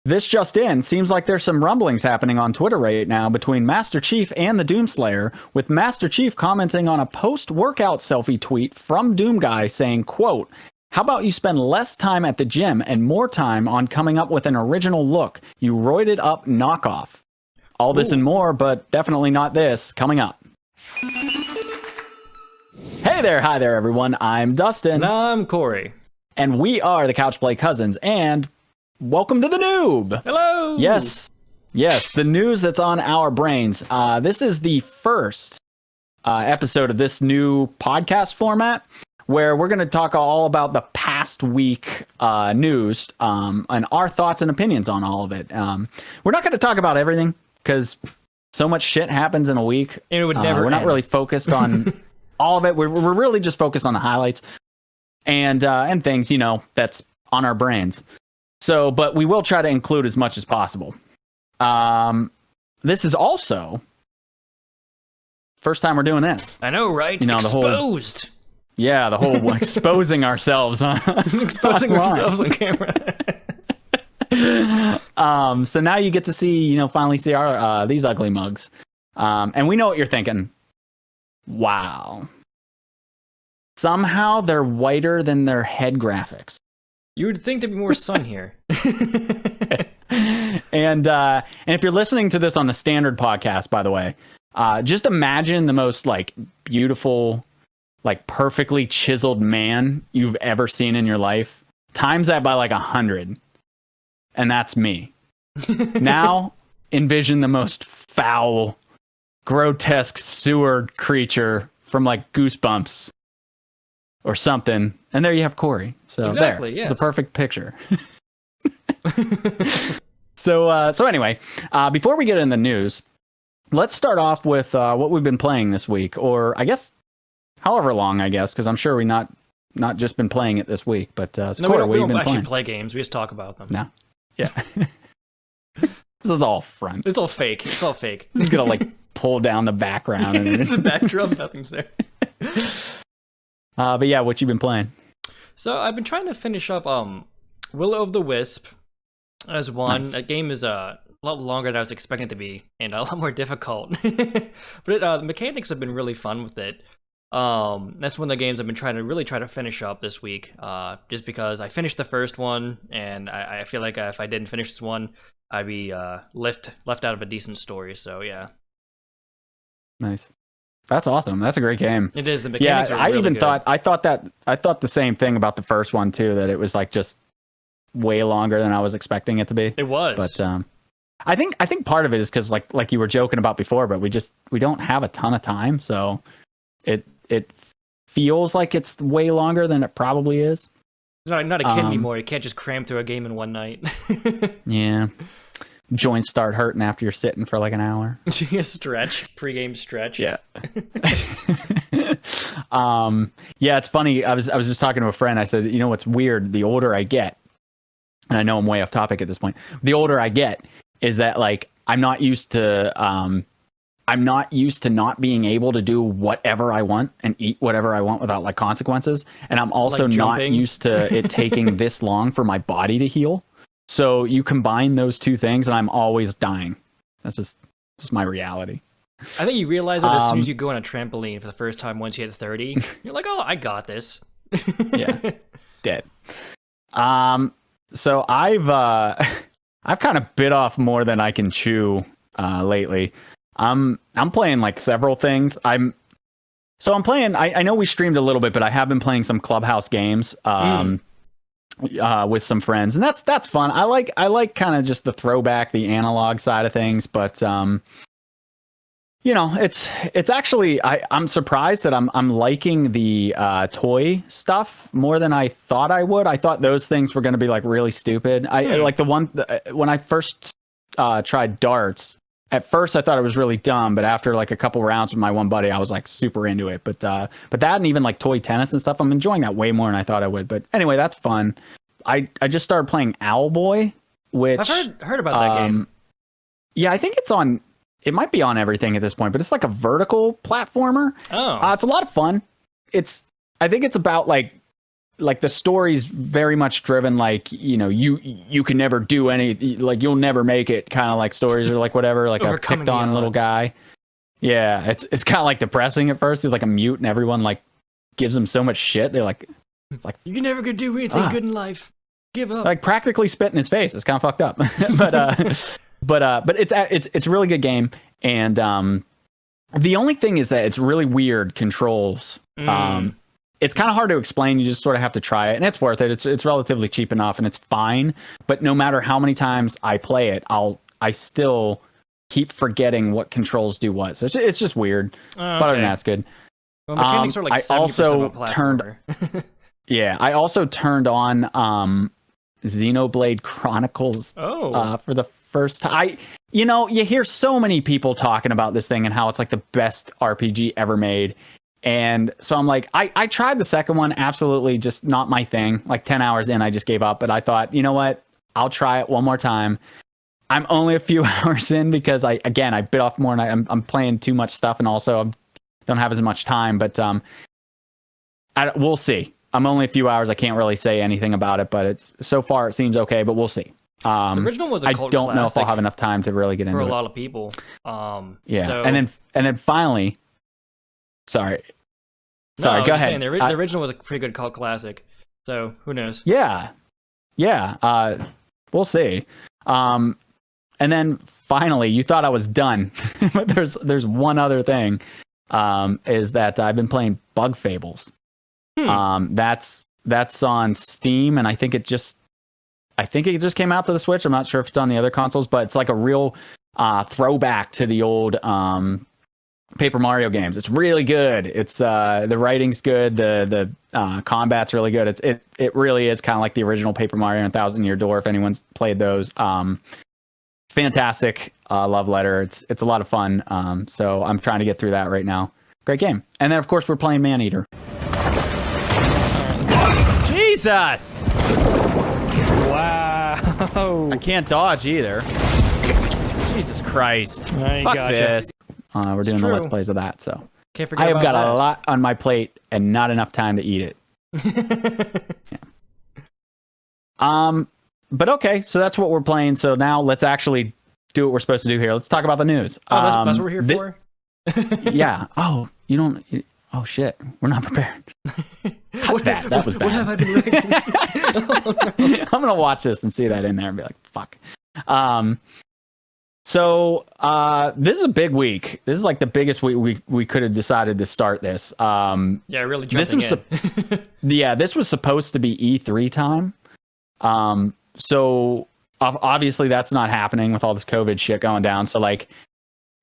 This just in, seems like there's some rumblings happening on Twitter right now between Master Chief and the Doomslayer, with Master Chief commenting on a post-workout selfie tweet from Doom Guy saying, quote, "How about you spend less time at the gym and more time on coming up with an original look, you roided up knockoff." All this and more, but definitely not this, coming up. Hey there, hi there, everyone. I'm Dustin. And I'm Corey. And we are the Couch Play Cousins, and welcome to the Noob. Hello. Yes, the news that's on our brains. This is the first episode of this new podcast format where we're going to talk all about the past week news and our thoughts and opinions on all of it. We're not going to talk about everything because so much shit happens in a week. And it would never We're not end. really focused on all of it. We're really just focused on the highlights and things, that's on our brains. So, but we will try to include as much as possible. This is also first time we're doing this. I know, right? The Exposed. whole exposing ourselves. Exposing ourselves on camera. So now you get to see, finally see our these ugly mugs. And we know what you're thinking. Wow. Somehow they're whiter than their head graphics. You would think there'd be more sun here. And if you're listening to this on the standard podcast, by the way, just imagine the most beautiful, perfectly chiseled man you've ever seen in your life. Times that by 100. And that's me. Now envision the most foul, grotesque sewer creature from Goosebumps or something. And there you have Corey. So exactly, there. Yes. It's a perfect picture. So anyway, before we get into the news, let's start off with what we've been playing this week, or I guess however long, because I'm sure we not just been playing it this week. But No, Corey, we don't been actually playing? play games. We just talk about them. No. Yeah. This is all front. It's all fake. It's all fake. He's gonna pull down the background. And It's a backdrop. Nothing's there. But yeah, what you been playing? So I've been trying to finish up Will of the Wisp as one. Nice. That game is a lot longer than I was expecting it to be, and a lot more difficult. But the mechanics have been really fun with it. That's one of the games I've been trying to finish up this week. Just because I finished the first one, and I feel like if I didn't finish this one, I'd be left out of a decent story. So yeah. Nice. That's awesome. That's a great game. It is. The mechanics are I really even good. I thought the same thing about the first one too, that it was just way longer than I was expecting it to be. It was. But I think part of it is because like you were joking about before, but we don't have a ton of time, so it feels like it's way longer than it probably is. Not a kid anymore. You can't just cram through a game in one night. Yeah. Joints start hurting after you're sitting for an hour. Pre-game stretch. Yeah. Yeah, it's funny. I was just talking to a friend. I said, what's weird? The older I get, and I know I'm way off topic at this point. The older I get is that I'm not used to not being able to do whatever I want and eat whatever I want without consequences. And I'm also not used to it taking this long for my body to heal. So you combine those two things and I'm always dying. That's just my reality. I think you realize that as soon as you go on a trampoline for the first time once you hit 30, you're like, oh, I got this. Yeah. Dead. So I've kind of bit off more than I can chew lately. I'm playing several things. I'm playing. I know we streamed a little bit, but I have been playing some Clubhouse games with some friends, and that's fun. I like kind of just the throwback, the analog side of things, but it's actually I'm surprised that I'm liking the toy stuff more than I thought I would. I thought those things were going to be really stupid. I like the one when I first tried darts. At first I thought it was really dumb, but after a couple rounds with my one buddy, I was super into it. But that and even toy tennis and stuff, I'm enjoying that way more than I thought I would. But anyway, that's fun. I just started playing Owlboy, which I've heard about that game. Yeah, I think it might be on everything at this point, but it's a vertical platformer. Oh. It's a lot of fun. I think it's about like the story's very much driven like, you know, you can never do any, like you'll never make it kind of like stories or like whatever, like a picked on little guy. Yeah, it's kind of like depressing at first. He's like a mute and everyone like gives him so much shit. They're like, it's like you're never gonna do anything good in life. Give up. Like practically spit in his face. It's kind of fucked up. but it's a really good game. And the only thing is that it's really weird controls. It's kind of hard to explain. You just sort of have to try it, and it's worth it. It's relatively cheap enough, and it's fine. But no matter how many times I play it, I still keep forgetting what controls do what. So it's just weird. But other than that, it's good. Well, mechanics are like 70% of a platformer. I also turned on Xenoblade Chronicles for the first time. You hear so many people talking about this thing and how it's like the best RPG ever made. And so I'm like, I tried the second one, absolutely just not my thing. Like 10 hours in, I just gave up. But I thought, you know what? I'll try it one more time. I'm only a few hours in because I bit off more and I'm playing too much stuff, and also I don't have as much time. But we'll see. I'm only a few hours. I can't really say anything about it, but so far it seems okay. But we'll see. The original was a cult I don't know if I'll have enough time to really get into it. For a lot of people. And then finally, sorry, go ahead. Saying, the original was a pretty good cult classic, so who knows? Yeah. We'll see. And then finally, you thought I was done, but there's one other thing. Is that I've been playing Bug Fables. That's on Steam, and I think it just came out to the Switch. I'm not sure if it's on the other consoles, but it's like a real throwback to the old Paper Mario games. It's really good. It's the writing's good. The combat's really good. It really is kind of like the original Paper Mario and Thousand Year Door. If anyone's played those, fantastic love letter. It's a lot of fun. So I'm trying to get through that right now. Great game. And then of course we're playing Maneater. Jesus! Wow! I can't dodge either. Jesus Christ! Fuck this. We're doing the Let's Plays of that, so can't forget I have about got that. a lot on my plate and not enough time to eat it. Yeah. But okay, so that's what we're playing. So now let's actually do what we're supposed to do here. Let's talk about the news. That's what we're here for? Yeah. Oh, you don't... Oh, shit. We're not prepared. That was bad. What have I been reading? I'm going to watch this and see that in there and be like, fuck. So this is a big week. This is like the biggest week we could have decided to start this. Really jumping in. This was supposed to be E3 time. So obviously that's not happening with all this COVID shit going down. So like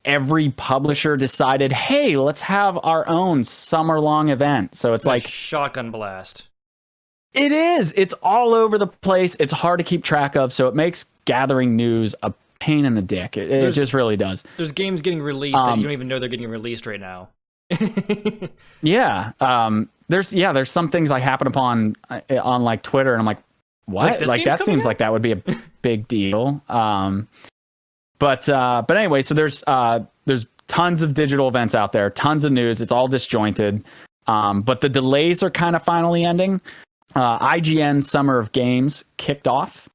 every publisher decided, hey, let's have our own summer long event. So it's like shotgun blast. It is. It's all over the place. It's hard to keep track of. So it makes gathering news a pain in the dick. It just really does. There's games getting released that you don't even know they're getting released right now. Yeah. There's some things I happen upon on like Twitter, and I'm like, what? Like that seems like that would be a big deal. But anyway, so there's tons of digital events out there, tons of news. It's all disjointed. But the delays are kind of finally ending. IGN Summer of Games kicked off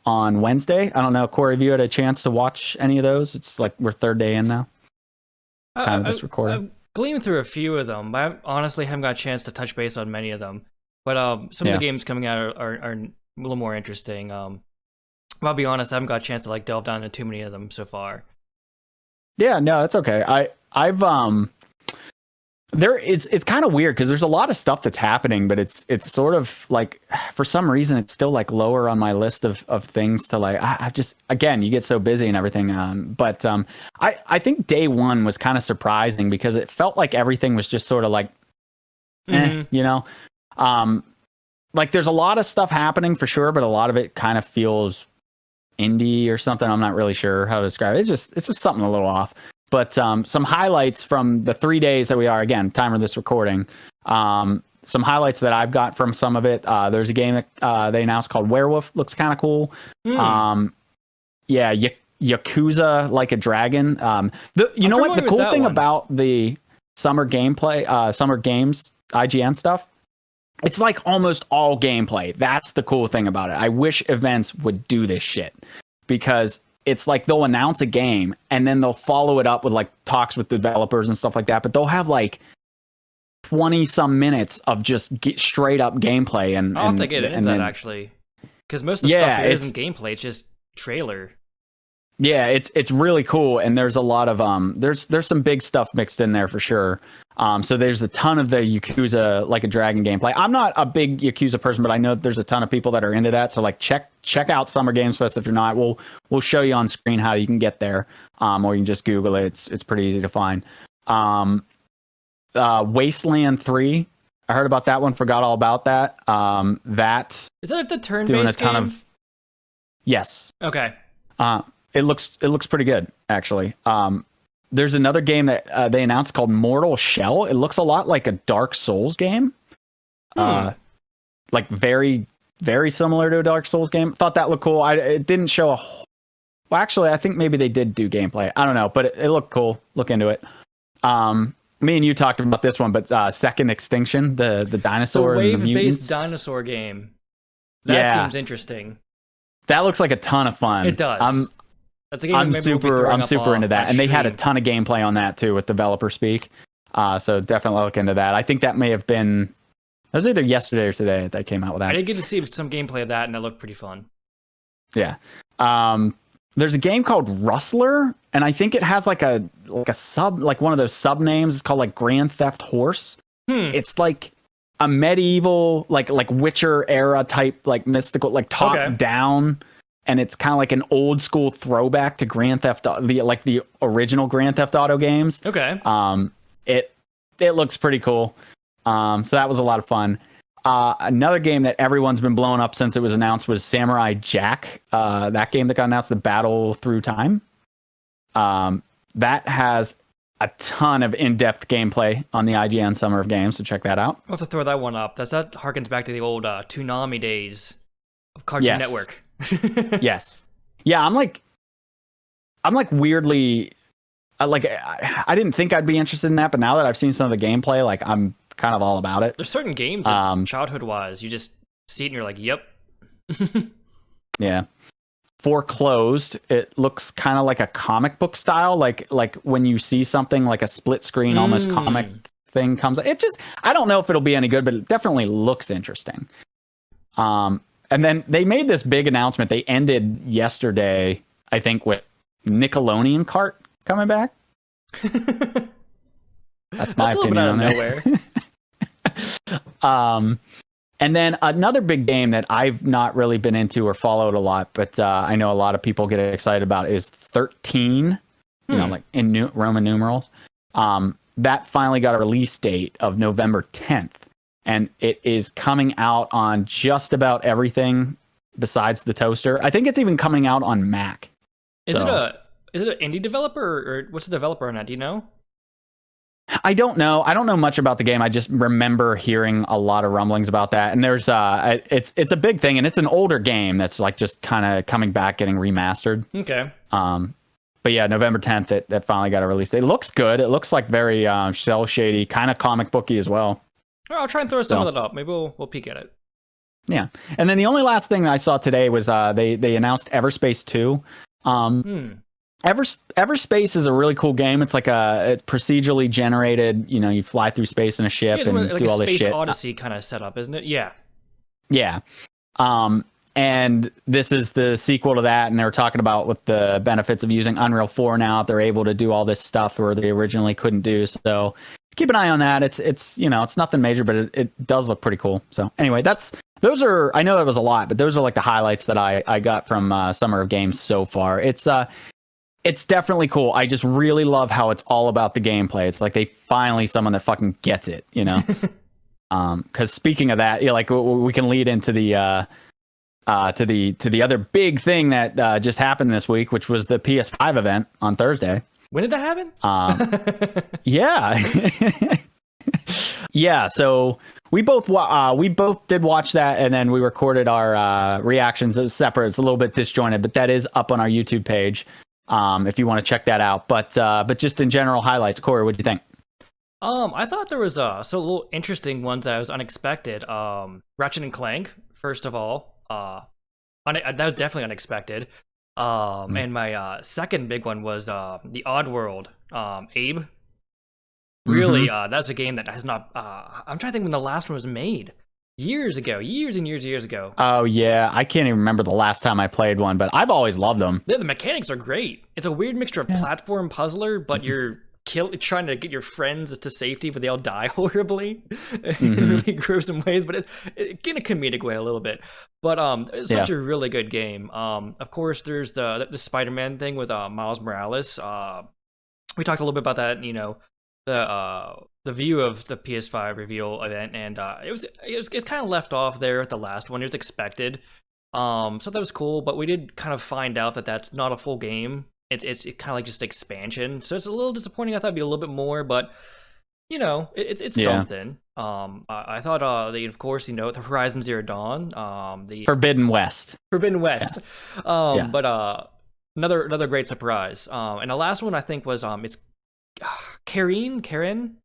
on Wednesday. I don't know, Corey, have you had a chance to watch any of those? It's like we're third day in now. This recording. I've gleamed through a few of them, but I honestly haven't got a chance to touch base on many of them. But some of the games coming out are a little more interesting. I'll be honest, I haven't got a chance to like delve down into too many of them so far. Yeah, no, that's okay. I've it's kind of weird because there's a lot of stuff that's happening, but it's sort of like for some reason it's still like lower on my list of things to like. I just, again, you get so busy and everything. But I think day one was kind of surprising because it felt like everything was just sort of like, you know, like there's a lot of stuff happening for sure, but a lot of it kind of feels indie or something. I'm not really sure how to describe it. It's just something a little off. But some highlights from the 3 days that we are, again, time of this recording. Some highlights that I've got from some of it. There's a game that they announced called Werewolf. Looks kind of cool. Yakuza Like a Dragon. You know what? The cool thing about the summer gameplay, summer games, IGN stuff, it's like almost all gameplay. That's the cool thing about it. I wish events would do this shit, because it's like they'll announce a game and then they'll follow it up with like talks with developers and stuff like that. But they'll have like 20 some minutes of just straight up gameplay. And I'll have to get into that actually, because most of the stuff here isn't gameplay. It's just trailer. Yeah, it's really cool, and there's a lot of there's some big stuff mixed in there for sure. So there's a ton of the Yakuza Like a Dragon gameplay. I'm not a big Yakuza person, but I know there's a ton of people that are into that. So like check out Summer Games Fest if you're not. We'll show you on screen how you can get there, or you can just Google it. It's pretty easy to find. Wasteland 3. I heard about that one. Forgot all about that. That is that the turn-based doing a ton game? of. Yes. Okay. It looks pretty good actually. There's another game that they announced called Mortal Shell. It looks a lot like a Dark Souls game. Like very, very similar to a Dark Souls game. Thought that looked cool. It didn't show well, actually, I think maybe they did do gameplay. I don't know, but it looked cool. Look into it. Me and you talked about this one, but Second Extinction, the dinosaur and the mutants. Wave-based dinosaur game. That seems interesting. That looks like a ton of fun. It does. That's a game I'm super into that, and they had a ton of gameplay on that too with developer speak. So definitely look into that. I think that may have been, it was either yesterday or today that came out with that. I did get to see some gameplay of that, and it looked pretty fun. Yeah. There's a game called Rustler, and I think it has like a sub, like one of those sub names. It's called like Grand Theft Horse. It's like a medieval, like Witcher era type, like mystical, like top down. And it's kind of like an old school throwback to Grand Theft, the original Grand Theft Auto games. Okay. It looks pretty cool. So that was a lot of fun. Another game that everyone's been blowing up since it was announced was Samurai Jack. That game that got announced, the Battle Through Time. That has a ton of in-depth gameplay on the IGN Summer of Games, so check that out. I'll have to throw that one up. That harkens back to the old Toonami days of Cartoon Network. Yes. Yeah, I'm like weirdly, I didn't think I'd be interested in that, but now that I've seen some of the gameplay, like I'm kind of all about it. There's certain games that, childhood-wise, you just see it and you're like, yep. Yeah. Foreclosed, it looks kind of like a comic book style, like when you see something like a split screen almost comic thing comes. I don't know if it'll be any good, but it definitely looks interesting. And then they made this big announcement. They ended yesterday, I think, with Nickelodeon Kart coming back. That's my opinion on nowhere. And then another big game that I've not really been into or followed a lot, but I know a lot of people get excited about is 13, like in Roman numerals. That finally got a release date of November 10th. And it is coming out on just about everything besides the toaster. I think it's even coming out on Mac. Is it an indie developer, or what's the developer on that? Do you know? I don't know. I don't know much about the game. I just remember hearing a lot of rumblings about that. And there's it's a big thing, and it's an older game that's like just kind of coming back, getting remastered. Okay. But yeah, November 10th, that finally got a release date. It looks good. It looks like very cel shady, kind of comic booky as well. I'll try and throw some of that up. Maybe we'll peek at it. Yeah. And then the only last thing I saw today was they announced Everspace 2. Everspace is a really cool game. It's like a procedurally generated, you fly through space in a ship and like do all a this shit. Space Odyssey kind of setup, isn't it? Yeah. Yeah. And this is the sequel to that, and they were talking about with the benefits of using Unreal 4 now, they're able to do all this stuff where they originally couldn't do. So keep an eye on that. It's it's nothing major, but it does look pretty cool. So anyway, those are, I know that was a lot, but those are like the highlights that I got from Summer of Games so far. It's definitely cool. I just really love how it's all about the gameplay. It's like they finally someone that fucking gets it, Because speaking of that, like we can lead into the to the other big thing that just happened this week, which was the PS5 event on Thursday. When did that happen? Yeah. Yeah, so we both did watch that, and then we recorded our reactions. It was separate. It's a little bit disjointed, but that is up on our YouTube page if you want to check that out. But just in general highlights, Corey, what do you think? I thought there was little interesting ones that was unexpected. Ratchet and Clank, first of all, that was definitely unexpected. And my second big one was the Oddworld. Abe, really, that's a game that has not. I'm trying to think when the last one was made. Years ago, years and years ago. Oh yeah, I can't even remember the last time I played one, but I've always loved them. The mechanics are great. It's a weird mixture of platform puzzler, but you're trying to get your friends to safety, but they all die horribly in really gruesome ways. But it in a comedic way a little bit. But it's such a really good game. Of course, there's the Spider-Man thing with Miles Morales. We talked a little bit about that. You know, the view of the PS5 reveal event, and it's kind of left off there at the last one. It was expected, so that was cool. But we did kind of find out that that's not a full game. It's kind of like just expansion, so it's a little disappointing. I thought it'd be a little bit more, but you know, it's something. I thought of course, you know, the Horizon Zero Dawn, the Forbidden West, but another great surprise. And the last one I think was it's Karen.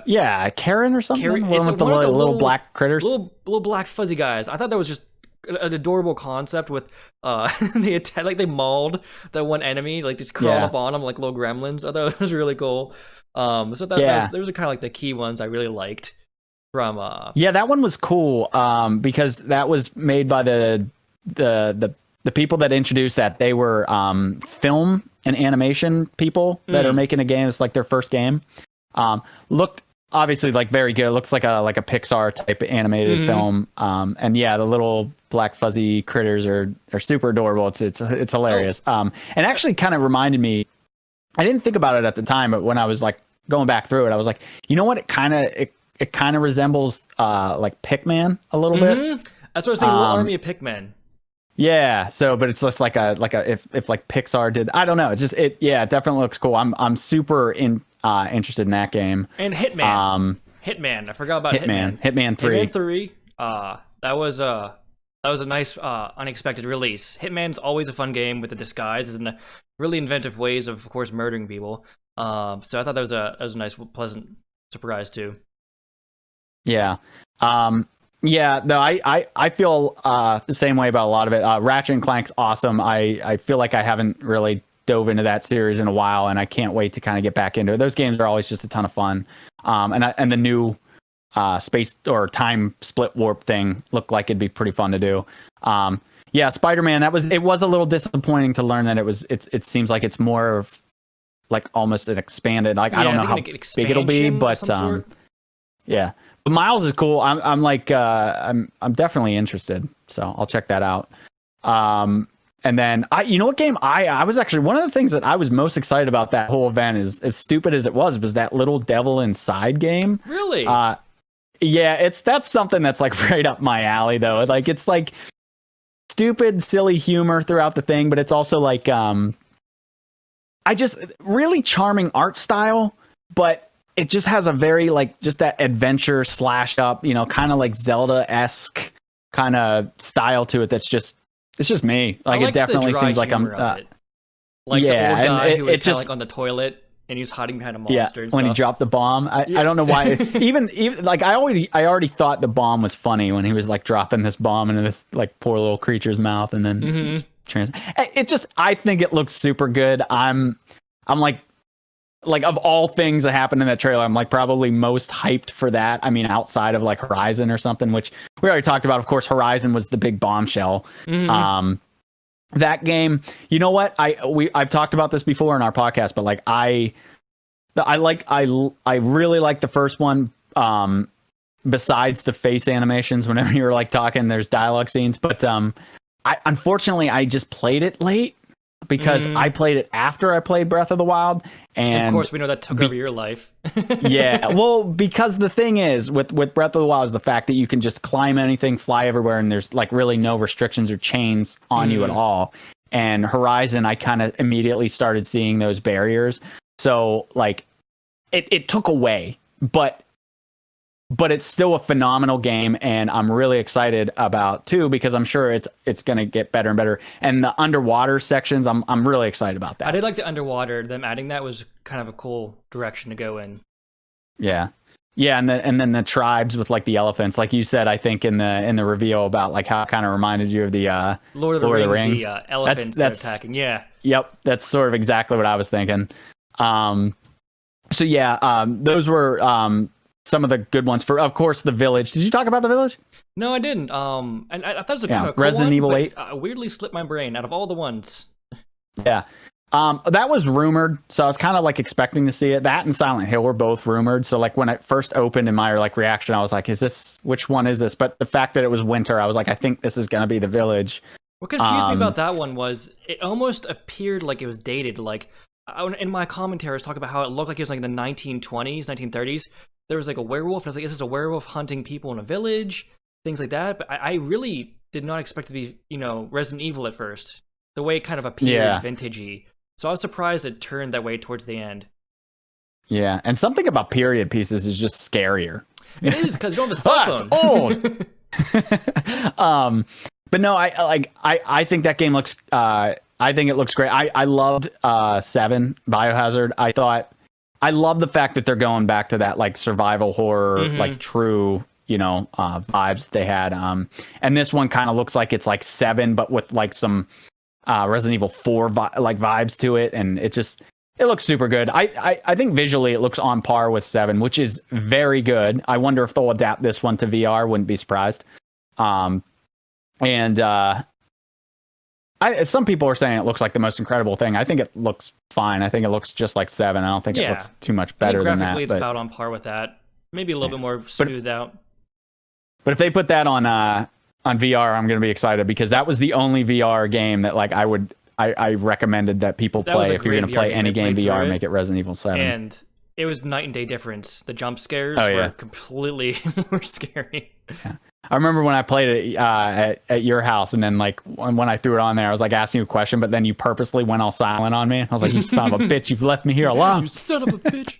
Yeah, Karen or something. Karen, one with the little black critters, little black fuzzy guys. I thought that was just an adorable concept with they mauled that one enemy, like just crawled up on them like little gremlins. I thought it was really cool. So those are kind of like the key ones I really liked from. That one was cool. Because that was made by the people that introduced that. They were film and animation people that are making a game. It's like their first game. Looked obviously like very good. It looks like a Pixar type animated film. And yeah, the little black fuzzy critters are super adorable. It's hilarious. And actually kind of reminded me, I didn't think about it at the time, but when I was like going back through it, I was like, you know what? It kind of resembles like Pikmin a little bit. That's what I was thinking. A little army of Pikmin. Yeah. So, but it's just like if like Pixar did, I don't know. It definitely looks cool. I'm super interested in that game. And Hitman. Hitman. I forgot about Hitman. Hitman 3. Hitman 3. That was a nice unexpected release. Hitman's always a fun game with the disguise and really inventive ways of course murdering people. So I thought that was a nice pleasant surprise too. Yeah. No, I feel the same way about a lot of it. Ratchet and Clank's awesome. I feel like I haven't really dove into that series in a while, and I can't wait to kind of get back into it. Those games are always just a ton of fun. And the new space or time split warp thing looked like it'd be pretty fun to do. Spider-Man, it was a little disappointing to learn that it seems like it's more of like almost an expanded, like I don't know how big it'll be, but yeah. But Miles is cool. I'm definitely interested, so I'll check that out. And then you know what game I was actually, one of the things that I was most excited about that whole event, is as stupid as it was that Little Devil Inside game. Really? That's something that's like right up my alley though. Like it's like stupid, silly humor throughout the thing, but it's also like really charming art style, but it just has a very like just that adventure slash up, you know, kind of like Zelda-esque kind of style to it. It's just me. Like it definitely seems like I'm like the old guy who was kind of like on the toilet and he was hiding behind a monster. When he dropped the bomb, I don't know why. even like I already thought the bomb was funny when he was like dropping this bomb into this like poor little creature's mouth, and then I think it looks super good. I'm like of all things that happened in that trailer, I'm like probably most hyped for that. I mean, outside of like Horizon or something, which we already talked about. Of course, Horizon was the big bombshell. That game, you know what? I've talked about this before in our podcast, but like I really like the first one. Besides the face animations, whenever you were like talking, there's dialogue scenes. But unfortunately I just played it late, because I played it after I played Breath of the Wild, and of course we know that took over your life. Yeah, well, because the thing is with Breath of the Wild is the fact that you can just climb anything, fly everywhere, and there's like really no restrictions or chains on you at all. And Horizon, I kind of immediately started seeing those barriers, so like it took away, but it's still a phenomenal game, and I'm really excited about too, because I'm sure it's going to get better and better. And the underwater sections, I'm really excited about that. I did like the underwater. Them adding that was kind of a cool direction to go in. Yeah. Yeah, and then the tribes with like the elephants, like you said, I think in the reveal about like how it kind of reminded you of the Lord of the Rings. The elephants that's attacking. Yeah. Yep, that's sort of exactly what I was thinking. So yeah, those were some of the good ones. For of course the village. Did you talk about the village? No, I didn't. And I thought it was a kind of cool Resident one, Evil but 8. Weirdly slipped my brain out of all the ones. Yeah. That was rumored, so I was kind of like expecting to see it. That and Silent Hill were both rumored. So like when it first opened in my like reaction, I was like, which one is this? But the fact that it was winter, I was like, I think this is gonna be the village. What confused me about that one was it almost appeared like it was dated. Like in my commentary, I was talking about how it looked like it was like in the 1920s, 1930s. There was like a werewolf, and I was like, is this a werewolf hunting people in a village? Things like that. But I really did not expect it to be, Resident Evil at first. The way it kind of appeared vintagey. So I was surprised it turned that way towards the end. Yeah, and something about period pieces is just scarier. It is, because you don't have a cell phone. It's old. But no, I think that game looks. I think it looks great. I loved 7 Biohazard. I love the fact that they're going back to that like survival horror, like true, vibes that they had. And this one kind of looks like it's like 7, but with like some Resident Evil 4 vibes to it, and it looks super good. I think visually it looks on par with 7, which is very good. I wonder if they'll adapt this one to VR. Wouldn't be surprised. Some people are saying it looks like the most incredible thing. I think it looks fine. I think it looks just like 7. I don't think it looks too much better than that. Graphically, it's about on par with that. Maybe a little bit more smoothed out. But if they put that on VR, I'm going to be excited, because that was the only VR game that like I recommended that people play. If you're going to play any game VR, make it Resident Evil 7. And it was night and day difference. The jump scares were completely more scary. Yeah. I remember when I played it at your house, and then like when I threw it on there, I was like asking you a question, but then you purposely went all silent on me. I was like, "You son of a bitch! You've left me here alone." You son of a bitch.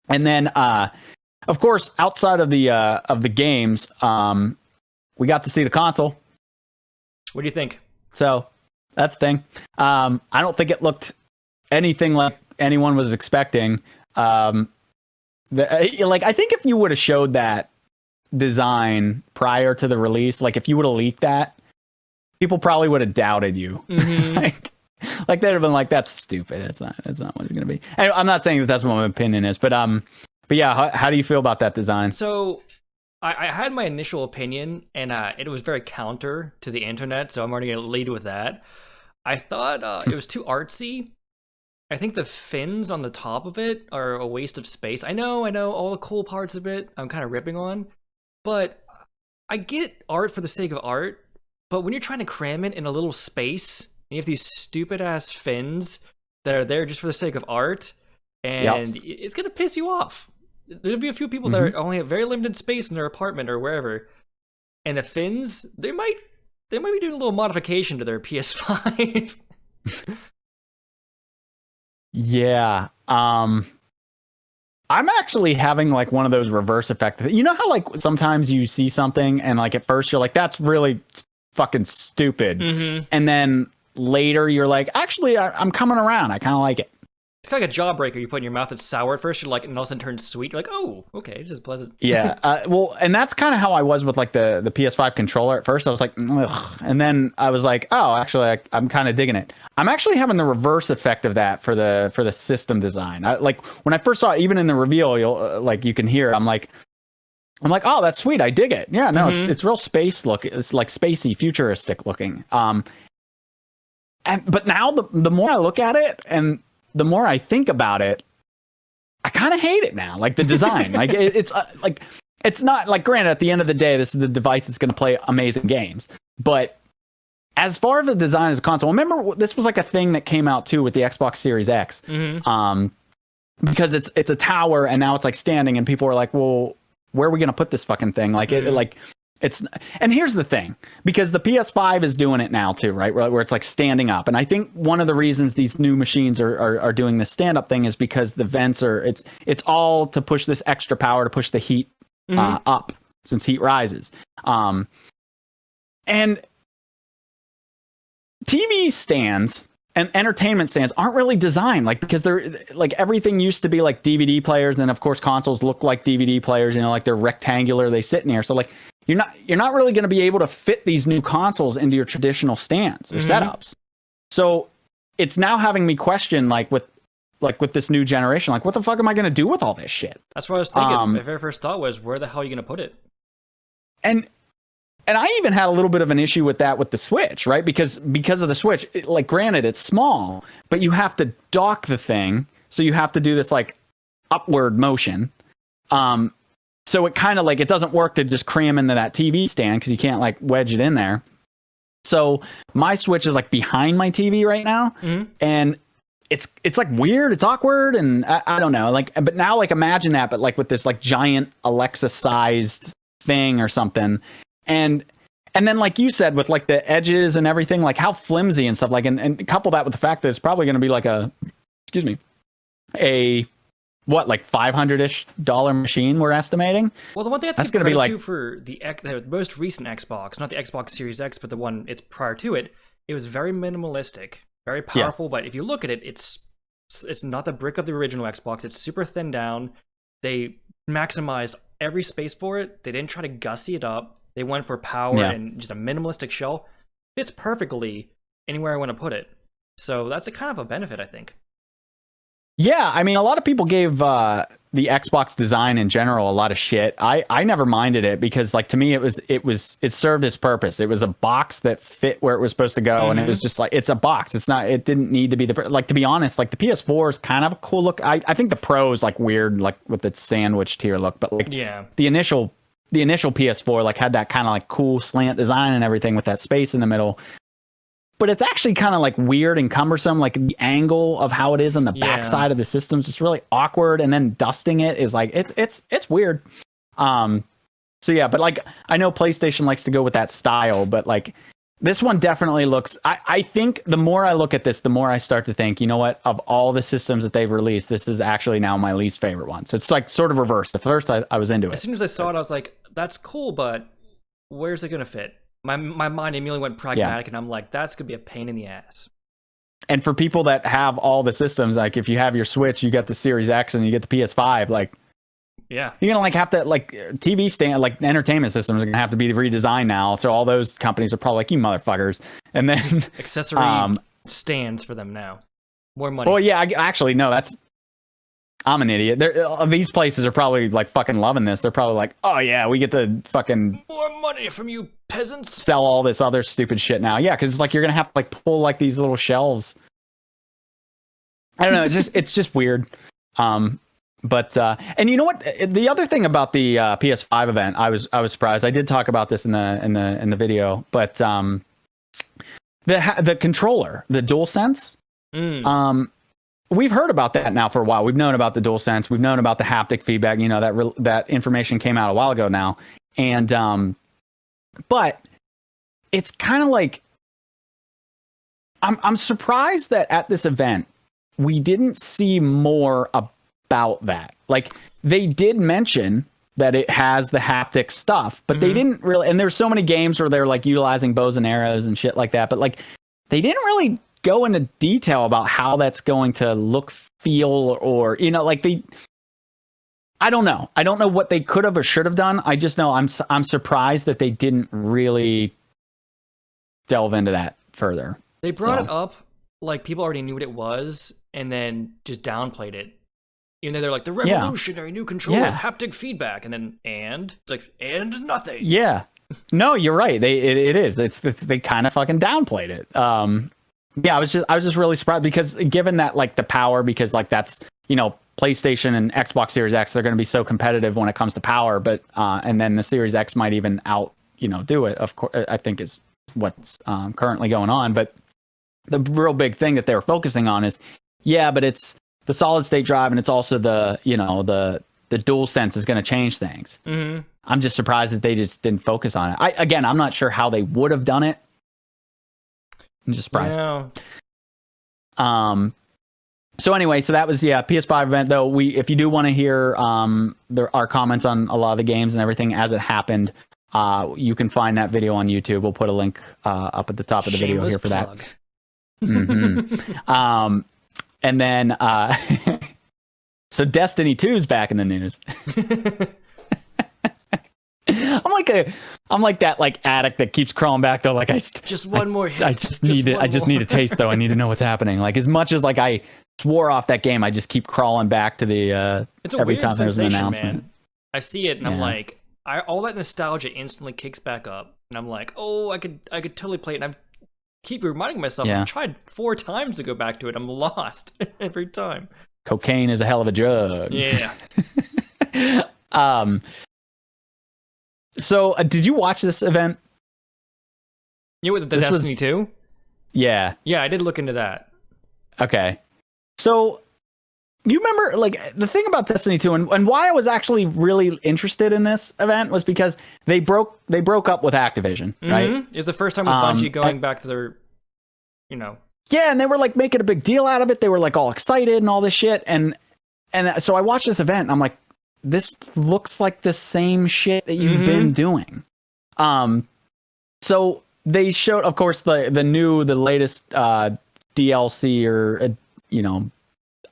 And then of course, outside of the games, we got to see the console. What do you think? So that's the thing. I don't think it looked anything like anyone was expecting. I think if you would have showed that design prior to the release, like if you would have leaked that, people probably would have doubted you. like they'd have been like, "That's stupid. That's not what it's gonna be." And I'm not saying that that's what my opinion is, but yeah, how do you feel about that design? So I had my initial opinion, and it was very counter to the internet, so I'm already gonna lead with that. I thought it was too artsy. I think the fins on the top of it are a waste of space. I know all the cool parts of it I'm kind of ripping on, but I get art for the sake of art. But when you're trying to cram it in a little space, and you have these stupid ass fins that are there just for the sake of art, and it's gonna piss you off. There'll be a few people that only have very limited space in their apartment or wherever, and the fins, they might be doing a little modification to their PS5. Yeah. I'm actually having like one of those reverse effects. You know how like sometimes you see something and like at first you're like, that's really fucking stupid. And then later you're like, actually, I'm coming around. I kind of like it. It's kind of like a jawbreaker you put in your mouth that's sour at first. You're like, and all of a sudden turns sweet. You're like, oh, okay, this is pleasant. Yeah. Well, and that's kind of how I was with like the PS5 controller at first. I was like, ugh. And then I was like, oh, actually, I'm kind of digging it. I'm actually having the reverse effect of that for the system design. Like when I first saw it, even in the reveal, you can hear it. I'm like, oh, that's sweet. I dig it. Yeah, no, it's real space look. It's like spacey, futuristic looking. But now the more I look at it and the more I think about it, I kind of hate it now. Like the design, like it's like it's not like, granted, at the end of the day, this is the device that's going to play amazing games. But as far as the design as a console, remember this was like a thing that came out too with the Xbox Series X, because it's a tower and now it's like standing, and people are like, well, where are we going to put this fucking thing? Like it's, and here's the thing, because the PS5 is doing it now too, right? Where it's like standing up. And I think one of the reasons these new machines are doing this stand up thing is because the vents it's all to push this extra power to push the heat up, since heat rises. And TV stands and entertainment stands aren't really designed like, because they're like, everything used to be like DVD players, and of course consoles look like DVD players, you know, like they're rectangular, they sit in here. So like you're not really going to be able to fit these new consoles into your traditional stands or setups. So it's now having me question, like with this new generation, like what the fuck am I going to do with all this shit? That's what I was thinking. My very first thought was, where the hell are you going to put it? And I even had a little bit of an issue with that with the Switch, right? Because of the Switch, like granted it's small, but you have to dock the thing, so you have to do this like upward motion. So it kind of like, it doesn't work to just cram into that TV stand because you can't like wedge it in there. So my Switch is like behind my TV right now, and it's like weird, it's awkward, and I don't know, like, but now like imagine that, but like with this like giant Alexa sized thing or something, and then like you said, with like the edges and everything, like how flimsy and stuff, like, and couple that with the fact that it's probably going to be like a like $500-ish machine, we're estimating. Well, the one thing that's going to be like, for the most recent Xbox, not the Xbox Series X, but the one it's prior to it, it was very minimalistic, very powerful. But if you look at it, it's not the brick of the original Xbox. It's super thin down. They maximized every space for it. They didn't try to gussy it up. They went for power and just a minimalistic shell. Fits perfectly anywhere I want to put it. So that's a kind of a benefit, I think. Yeah, I mean, a lot of people gave the Xbox design in general a lot of shit. I never minded it because, like, to me, it served its purpose. It was a box that fit where it was supposed to go, and it was just like, it's a box. It didn't need to be like, to be honest, like the PS4 is kind of a cool look. I think the Pro is like weird, like with its sandwich tier look, but like the initial PS4 like had that kind of like cool slant design and everything with that space in the middle. But it's actually kind of like weird and cumbersome. Like the angle of how it is on the backside of the system is just really awkward. And then dusting it is like, it's weird. So yeah, but like, I know PlayStation likes to go with that style, but like this one definitely looks, I think the more I look at this, the more I start to think, you know what, of all the systems that they've released, this is actually now my least favorite one. So it's like sort of reversed. At first I was into it. As soon as I saw it, I was like, that's cool, but where's it going to fit? My mind immediately went pragmatic, and I'm like, that's going to be a pain in the ass. And for people that have all the systems, like if you have your Switch, you get the Series X and you get the PS5, like, you're going to like have to, like, TV stand, like entertainment systems are going to have to be redesigned now. So all those companies are probably like, you motherfuckers. And then accessory stands for them now. More money. Well, yeah, actually, no, I'm an idiot. These places are probably like fucking loving this. They're probably like, oh yeah, we get to fucking more money from you peasants. Sell all this other stupid shit now. Yeah, because like you're gonna have to like pull like these little shelves. I don't know. It's just weird. But and you know what? The other thing about the PS5 event, I was surprised. I did talk about this in the video, but the controller, the DualSense. We've heard about that now for a while. We've known about the DualSense. We've known about the haptic feedback. You know, that information came out a while ago now. And but it's kind of like I'm surprised that at this event we didn't see more about that. Like they did mention that it has the haptic stuff, but they didn't really. And there's so many games where they're like utilizing bows and arrows and shit like that, but like they didn't really go into detail about how that's going to look, feel, or, you know, like I don't know what they could have or should have done. I just know I'm surprised that they didn't really delve into that further. They brought it up like people already knew what it was and then just downplayed it. Even though they're like the revolutionary new controller with haptic feedback, and it's like and nothing. Yeah. No, you're right. It is. They kind of fucking downplayed it. Yeah, I was just really surprised because given that like the power, because like that's, you know, PlayStation and Xbox Series X, they're going to be so competitive when it comes to power, but and then the Series X might even do it. Of course, I think is what's currently going on. But the real big thing that they were focusing on is, but it's the solid state drive, and it's also the DualSense is going to change things. I'm just surprised that they just didn't focus on it. I'm not sure how they would have done it. I'm just surprised. So anyway, so that was PS5 event. Though if you do want to hear our comments on a lot of the games and everything as it happened, you can find that video on YouTube. We'll put a link up at the top of the video here for that. And then so Destiny 2 is back in the news. I'm like that like addict that keeps crawling back though. Like just one more hit. I just need it. I just need a taste though. I need to know what's happening. Like as much as like I swore off that game, I just keep crawling back to the it's a every weird time there's an sensation, announcement. man. I see it and I'm like, all that nostalgia instantly kicks back up, and I'm like, oh, I could totally play it. And I keep reminding myself, I've tried 4 times to go back to it. I'm lost every time. Cocaine is a hell of a drug. Yeah. So did you watch this event? You with the Destiny 2? Yeah. Yeah, I did look into that. Okay. So you remember like the thing about Destiny 2 and why I was actually really interested in this event was because they broke up with Activision, right? It was the first time with Bungie going back to their, Yeah, and they were like making a big deal out of it. They were like all excited and all this shit. And so I watched this event and I'm like, this looks like the same shit that you've been doing. So they showed, of course, the latest DLC or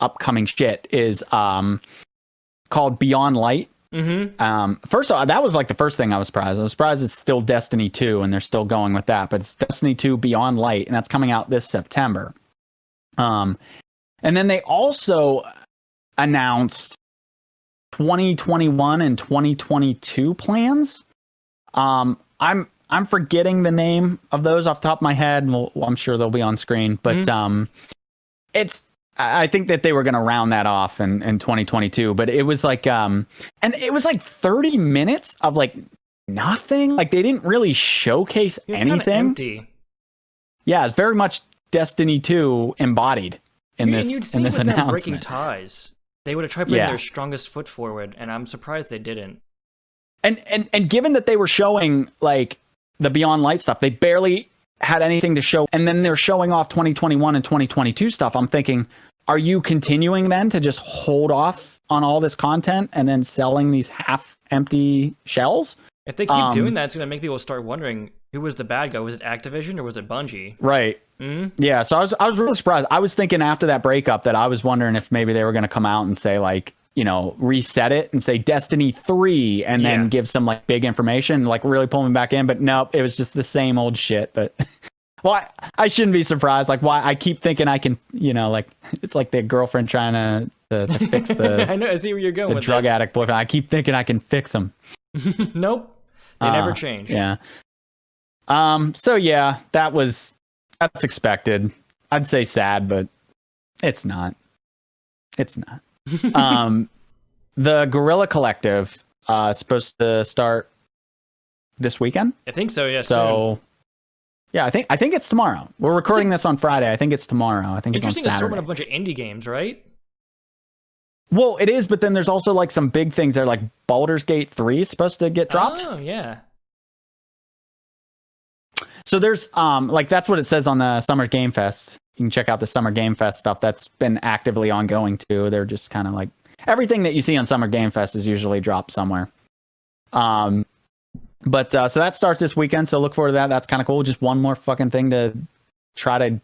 upcoming shit is called Beyond Light. First of all, that was like the first thing I was surprised. I was surprised it's still Destiny 2 and they're still going with that, but it's Destiny 2 Beyond Light, and that's coming out this September. And then they also announced 2021 and 2022 plans. I'm forgetting the name of those off the top of my head. I'm sure they'll be on screen, but I think that they were going to round that off in 2022, but it was like and it was like 30 minutes of like nothing. Like they didn't really showcase anything. Empty. Yeah, it's very much Destiny 2 embodied in this announcement. Breaking ties, they would have tried putting their strongest foot forward, and I'm surprised they didn't. And given that they were showing like the Beyond Light stuff, they barely had anything to show, and then they're showing off 2021 and 2022 stuff. I'm thinking, are you continuing then to just hold off on all this content and then selling these half-empty shells? If they keep doing that, it's going to make people start wondering who was the bad guy. Was it Activision or was it Bungie? Right. Yeah, so I was really surprised. I was thinking after that breakup that I was wondering if maybe they were going to come out and say like, reset it and say Destiny 3 and then give some like big information, like really pull me back in. But nope, it was just the same old shit. But well, I shouldn't be surprised. Like why I keep thinking I can, like it's like the girlfriend trying to fix the I know, I see where you're going the with drug this. addict boyfriend. I keep thinking I can fix him. Nope. They never change. Yeah. So yeah, that's expected. I'd say sad, but it's not. It's not. The Guerrilla Collective is supposed to start this weekend. I think so. Yeah. So, yeah, I think it's tomorrow. We're recording this on Friday. I think it's tomorrow. I think it's on Saturday. Interesting. It's a bunch of indie games, right? Well, it is, but then there's also like some big things there, like Baldur's Gate 3 is supposed to get dropped. Oh yeah. So there's like that's what it says on the Summer Game Fest. You can check out the Summer Game Fest stuff that's been actively ongoing too. They're just kind of like everything that you see on Summer Game Fest is usually dropped somewhere. But so that starts this weekend. So look forward to that. That's kind of cool. Just one more fucking thing to try to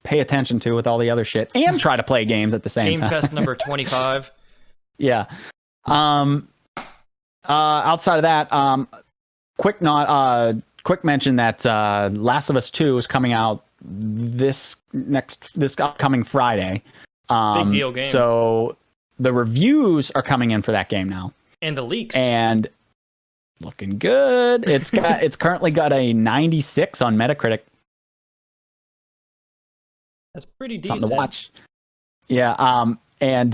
pay attention to with all the other shit and try to play games at the same time. Game Fest number 25. Yeah. Outside of that, quick mention that Last of Us 2 is coming out this upcoming Friday. Big deal game. So the reviews are coming in for that game now. And the leaks. And looking good. It's currently got a 96 on Metacritic. That's pretty decent. Something to watch. Yeah. And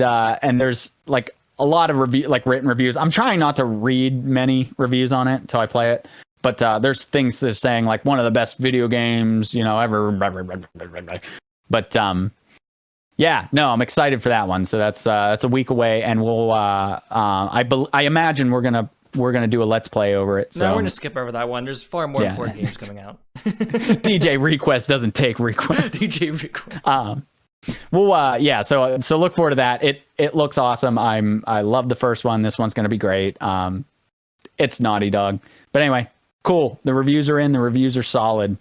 there's like a lot of written reviews. I'm trying not to read many reviews on it until I play it. But there's things that are saying like one of the best video games, ever. But yeah, no, I'm excited for that one. So that's a week away, and we'll I imagine we're gonna do a let's play over it. So no, we're gonna skip over that one. There's far more important games coming out. DJ request doesn't take requests. DJ request. Well, yeah. So look forward to that. It looks awesome. I love the first one. This one's gonna be great. It's Naughty Dog, but anyway. Cool. The reviews are in. The reviews are solid.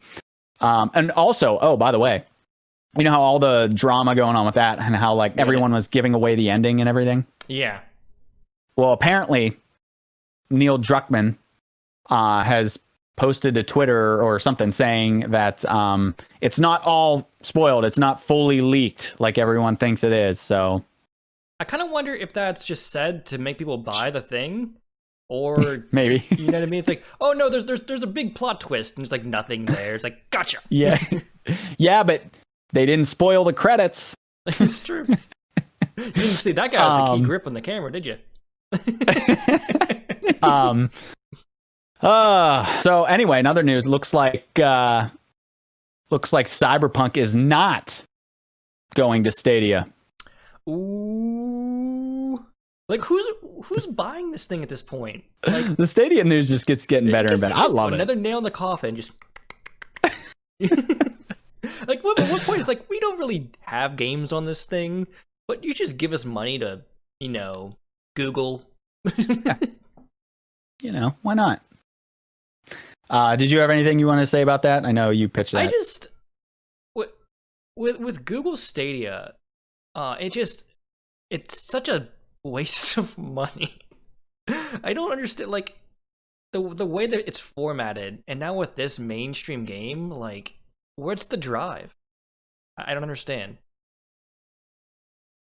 And also, oh, by the way, you know how all the drama going on with that and how like everyone was giving away the ending and everything? Yeah. Well, apparently Neil Druckmann has posted to Twitter or something saying that it's not all spoiled. It's not fully leaked like everyone thinks it is. So I kind of wonder if that's just said to make people buy the thing, or maybe, you know what I mean? It's like, oh no, there's a big plot twist, and there's like nothing there. It's like, gotcha. Yeah, yeah, but they didn't spoil the credits. It's true. You didn't see that guy with the key grip on the camera, did you? So anyway, another news looks like Cyberpunk is not going to Stadia. Ooh, like who's buying this thing at this point? Like the Stadia news just keeps getting better and better. I love it. Another nail in the coffin, just like what point is like we don't really have games on this thing, but you just give us money to, you know, Google. You know, why not? Did you have anything you want to say about that? I know you pitched that. I just with Google Stadia, it's such a waste of money. I don't understand like the way that it's formatted, and now with this mainstream game, like where's the drive? I don't understand.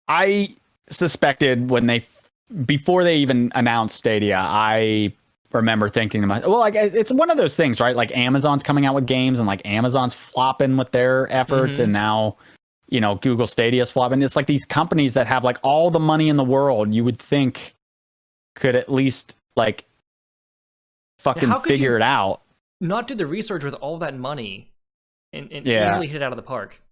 I suspected before they even announced Stadia, I remember thinking to myself, well, like it's one of those things, right? Like Amazon's coming out with games and like Amazon's flopping with their efforts, and now, you know, Google Stadia's flopping. It's like these companies that have like all the money in the world, you would think could at least like fucking figure it out. Not do the research with all that money and easily hit it out of the park.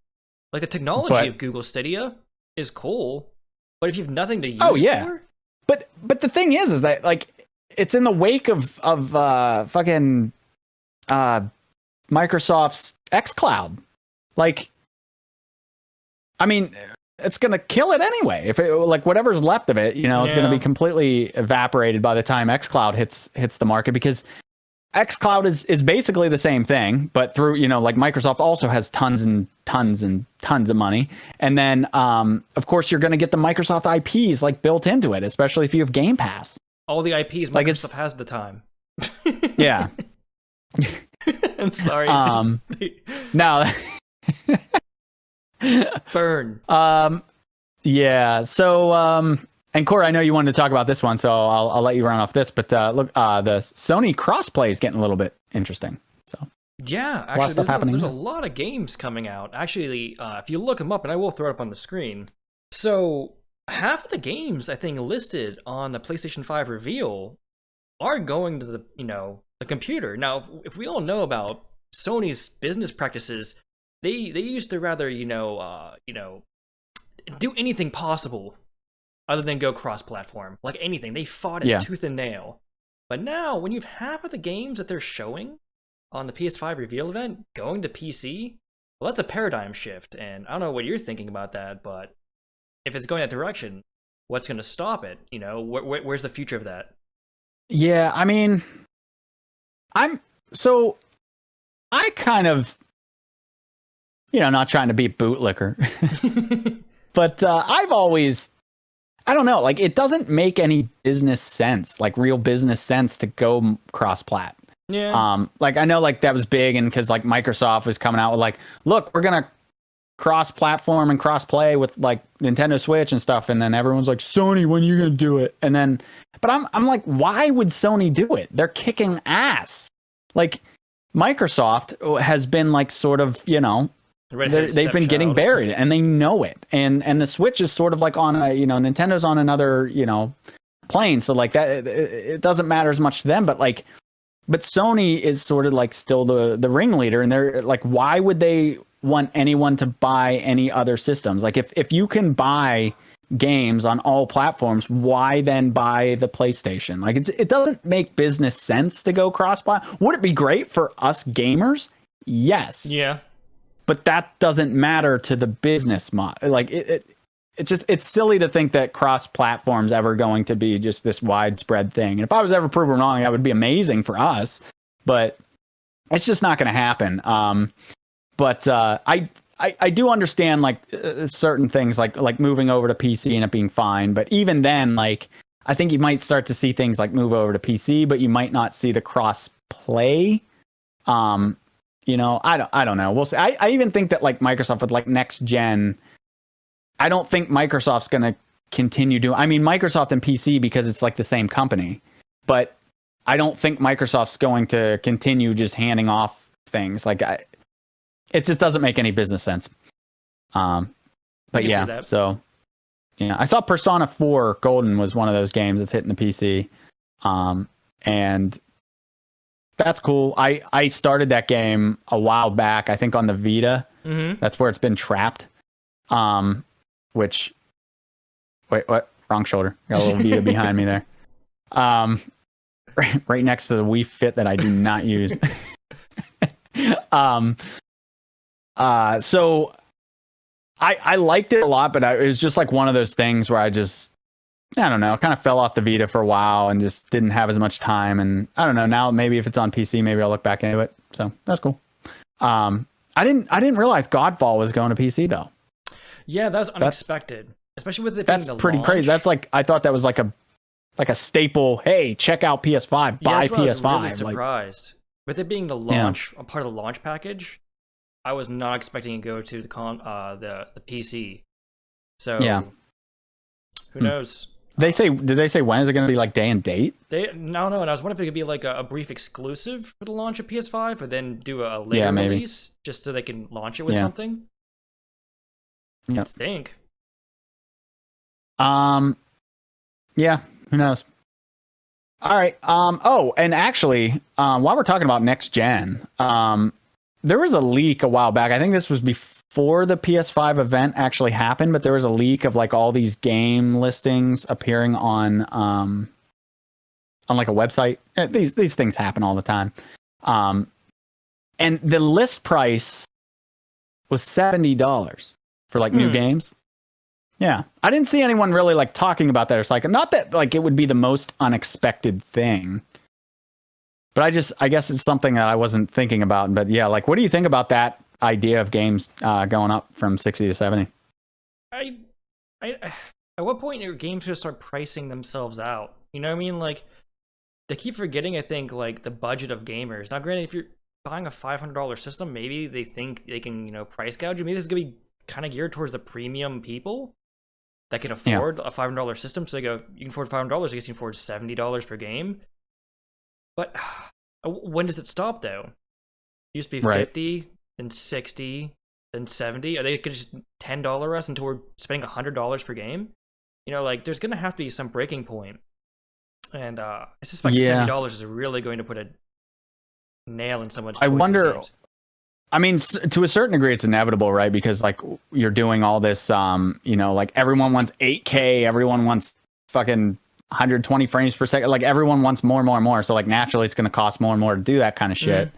Like the technology of Google Stadia is cool, but if you have nothing to use it for? But the thing is that like it's in the wake of fucking Microsoft's xCloud. Like, I mean, it's gonna kill it anyway. If it, like whatever's left of it, you know, it's gonna be completely evaporated by the time xCloud hits the market, because xCloud is basically the same thing, but through, you know, like Microsoft also has tons and tons and tons of money. And then, of course, you're going to get the Microsoft IPs like built into it, especially if you have Game Pass. All the IPs Microsoft has at the time. Yeah. I'm sorry. No. Burn. Yeah. So, and Corey, I know you wanted to talk about this one, so I'll let you run off this. But look, the Sony crossplay is getting a little bit interesting. So yeah, actually, there's a lot of games coming out. Actually, if you look them up, and I will throw it up on the screen. So half of the games I think listed on the PlayStation 5 reveal are going to the computer. Now, if we all know about Sony's business practices, they used to rather do anything possible other than go cross-platform. Like anything, they fought it tooth and nail. But now, when you've half of the games that they're showing on the PS5 reveal event going to PC, well, that's a paradigm shift. And I don't know what you're thinking about that, but if it's going that direction, what's going to stop it? You know, where's the future of that? Yeah, I mean, I kind of, you know, not trying to be bootlicker, but I've always, I don't know, like it doesn't make any business sense, like real business sense to go cross-plat. Yeah. Like I know like that was big, and because like Microsoft was coming out with like, look, we're gonna cross-platform and cross-play with like Nintendo Switch and stuff, and then everyone's like, Sony, when are you gonna do it? And then, but I'm like, why would Sony do it? They're kicking ass. Like Microsoft has been like sort of, you know, they've been getting buried, and they know it. And the Switch is sort of like on a, you know, Nintendo's on another, you know, plane. So like that, it doesn't matter as much to them. But like, but Sony is sort of like still the ringleader, and they're like, why would they want anyone to buy any other systems? Like if you can buy games on all platforms, why then buy the PlayStation? Like it doesn't make business sense to go cross-buy. Would it be great for us gamers? Yes. Yeah. But that doesn't matter to the business model. Like it's silly to think that cross-platform's ever going to be just this widespread thing. And if I was ever proven wrong, that would be amazing for us. But it's just not going to happen. but I do understand like certain things like moving over to PC and it being fine. But even then, like I think you might start to see things like move over to PC, but you might not see the cross play. You know, I don't know. We'll see. I even think that like Microsoft with like next gen, I don't think Microsoft's going to continue doing. I mean, Microsoft and PC because it's like the same company, but I don't think Microsoft's going to continue just handing off things. Like it just doesn't make any business sense. But yeah, so yeah, I saw Persona 4 Golden was one of those games that's hitting the PC, and that's cool. I started that game a while back, I think on the Vita. Mm-hmm. That's where it's been trapped. Which, wait, what? Wrong shoulder. Got a little Vita behind me there. Right next to the Wii Fit that I do not use. So I liked it a lot, but it was just like one of those things where I don't know, kind of fell off the Vita for a while and just didn't have as much time. And I don't know, now maybe if it's on PC, maybe I'll look back into it. So that's cool. I didn't realize Godfall was going to PC though. Yeah, that was unexpected, especially with it being the pretty launch. Crazy. That's like, I thought that was like a staple. Hey, check out PS5, buy PS5. I was really surprised with it being the launch, a part of the launch package. I was not expecting to go to the PC. So yeah, who knows? Did they say when is it going to be like day and date? No, and I was wondering if it could be like a brief exclusive for the launch of PS5, but then do a later release just so they can launch it with something. Yeah, I think. Yeah, who knows? All right. Oh, and actually, while we're talking about next gen, there was a leak a while back. I think this was before the PS5 event actually happened, but there was a leak of like all these game listings appearing on like a website. These things happen all the time. And the list price was $70 for like new games. Yeah. I didn't see anyone really like talking about that. It's like, not that like it would be the most unexpected thing, but I guess it's something that I wasn't thinking about. But yeah, like, what do you think about that idea of games going up from 60 to 70? I at what point are games going to start pricing themselves out? You know what I mean? Like, they keep forgetting, I think, like the budget of gamers. Now, granted, if you're buying a $500 system, maybe they think they can, you know, price gouge you. Maybe this is going to be kind of geared towards the premium people that can afford a $500 system. So they go, you can afford $500, I guess you can afford $70 per game. But when does it stop, though? It used to be 50, then 60, then 70. Are they going to just $10 us until we're spending $100 per game? You know, like, there's going to have to be some breaking point. And I suspect $70 is really going to put a nail in someone's choice. I wonder. I mean, to a certain degree, it's inevitable, right? Because like you're doing all this, you know, like everyone wants 8K, everyone wants fucking 120 frames per second. Like everyone wants more and more and more. So like naturally, it's going to cost more and more to do that kind of shit.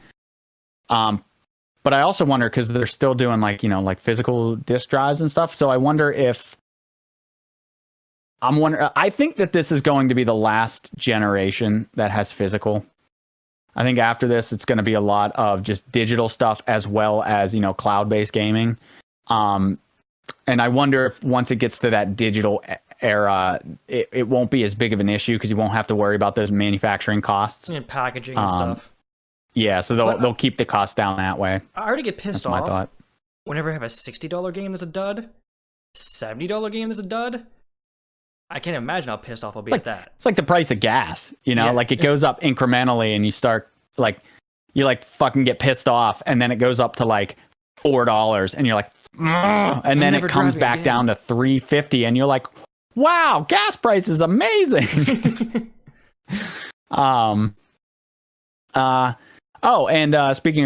But I also wonder because they're still doing like, you know, like physical disk drives and stuff. So I wonder if I think that this is going to be the last generation that has physical. I think after this, it's going to be a lot of just digital stuff as well as, you know, cloud-based gaming. And I wonder if once it gets to that digital era, it won't be as big of an issue because you won't have to worry about those manufacturing costs. And packaging and stuff. Yeah, so they'll keep the cost down that way. I already get pissed off whenever I have a $60 game that's a dud, $70 game that's a dud. I can't imagine how pissed off I'll be at that. It's like the price of gas, you know, like it goes up incrementally and you start like, you like fucking get pissed off and then it goes up to like $4 and you're like, and then it comes back down to $3.50 and you're like, wow, gas price is amazing. And speaking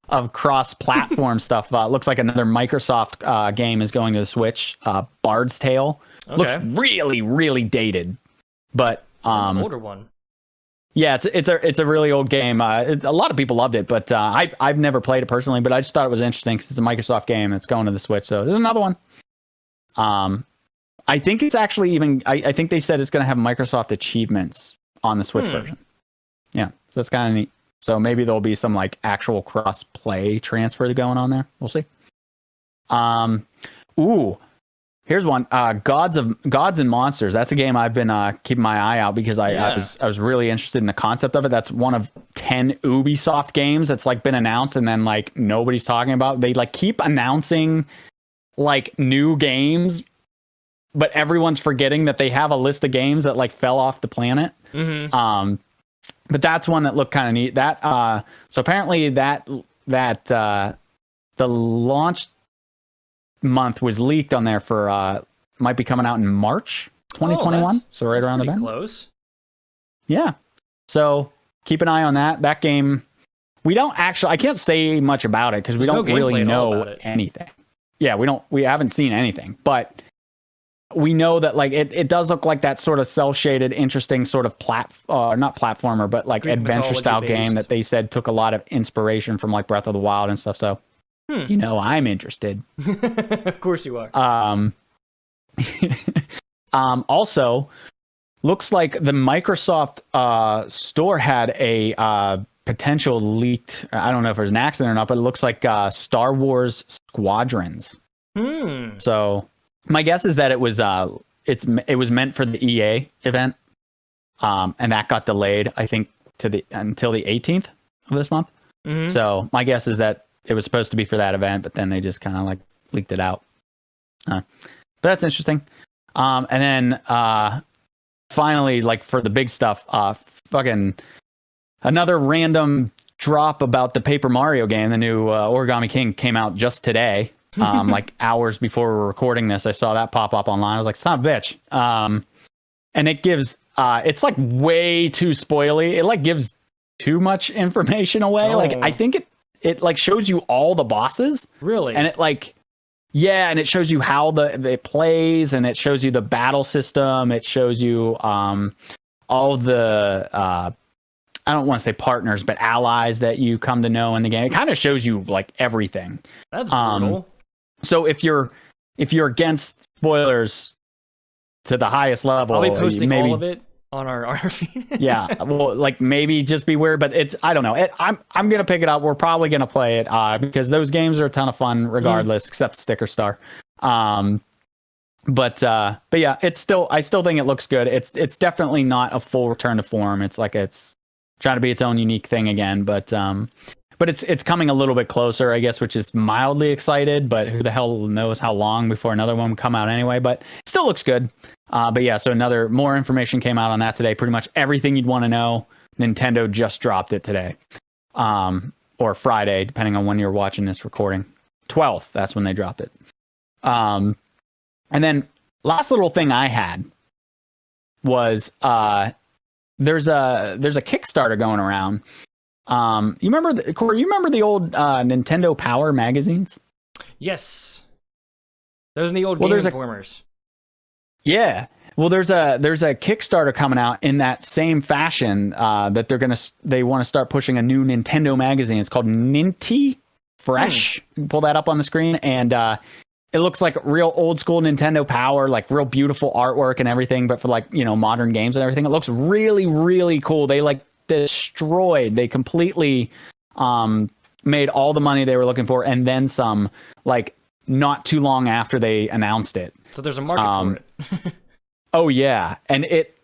of cross-platform stuff, looks like another Microsoft game is going to the Switch. Bard's Tale looks really, really dated, but an older one. Yeah, it's a really old game. A lot of people loved it, but I've never played it personally. But I just thought it was interesting because it's a Microsoft game that's going to the Switch. So there's another one. I think it's actually even. I think they said it's going to have Microsoft achievements on the Switch version. Yeah, so that's kind of neat. So maybe there'll be some like actual cross play transfer going on there. We'll see. Ooh, here's one. Gods and Monsters. That's a game I've been keeping my eye out because I was really interested in the concept of it. That's one of 10 Ubisoft games that's like been announced and then like nobody's talking about. They like keep announcing like new games, but everyone's forgetting that they have a list of games that like fell off the planet. Mm-hmm. But that's one that looked kind of neat. That so apparently that the launch month was leaked on there for might be coming out in March 2021. So right around the bend. Close. Yeah. So keep an eye on that. That game. We don't actually. I can't say much about it because we don't really know anything. Yeah, we haven't seen anything, but we know that like it does look like that sort of cel-shaded, interesting sort of not platformer, but like Greek adventure style game that they said took a lot of inspiration from like Breath of the Wild and stuff. So, you know, I'm interested. Of course you are. Also, looks like the Microsoft store had a potential leaked. I don't know if it was an accident or not, but it looks like Star Wars Squadrons. So. My guess is that it was meant for the EA event, and that got delayed. I think until the 18th of this month. Mm-hmm. So my guess is that it was supposed to be for that event, but then they just kind of like leaked it out. But that's interesting. And then finally, like for the big stuff, fucking another random drop about the Paper Mario game. The new Origami King came out just today. Like hours before we're recording this, I saw that pop up online. I was like, son of a bitch. And it gives, it's like way too spoily. It like gives too much information away. Like, I think it like shows you all the bosses. Really? And it like, yeah. And it shows you how it plays, and it shows you the battle system. It shows you, all the, I don't want to say partners, but allies that you come to know in the game. It kind of shows you like everything. That's brutal. So if you're against spoilers to the highest level, I'll be posting all of it on our feed. Yeah, well, like maybe just be weird, but I don't know. I'm gonna pick it up. We're probably gonna play it because those games are a ton of fun, regardless, except Sticker Star. But yeah, I still think it looks good. It's definitely not a full return to form. It's like it's trying to be its own unique thing again, but it's coming a little bit closer, I guess, which is mildly excited, but who the hell knows how long before another one will come out anyway, but it still looks good. But yeah, so more information came out on that today. Pretty much everything you'd want to know. Nintendo just dropped it today. Or Friday, depending on when you're watching this recording. 12th, that's when they dropped it. And then last little thing I had was there's a Kickstarter going around. You remember Corey? You remember the old Nintendo Power magazines? Yes, those are the old Game Informers. Yeah. Well, there's a Kickstarter coming out in that same fashion that they want to start pushing a new Nintendo magazine. It's called NintyFresh. You can pull that up on the screen, and it looks like real old school Nintendo Power, like real beautiful artwork and everything, but for like, you know, modern games and everything. It looks really, really cool. They completely made all the money they were looking for and then some, like not too long after they announced it. So there's a market for it. Oh yeah, and it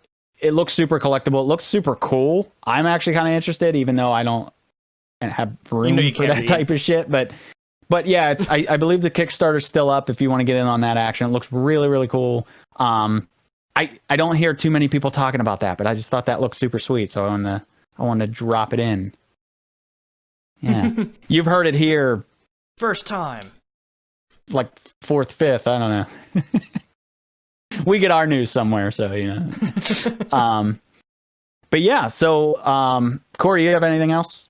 looks super collectible. It looks super cool. I'm actually kind of interested, even though I don't have room for that type of shit. But yeah, I believe the Kickstarter's still up if you want to get in on that action. It looks really, really cool. I don't hear too many people talking about that, but I just thought that looked super sweet, so I wanted to drop it in. Yeah. You've heard it here. First time. Like fourth, fifth, I don't know. We get our news somewhere, so, you know. But yeah, so, Corey, you have anything else?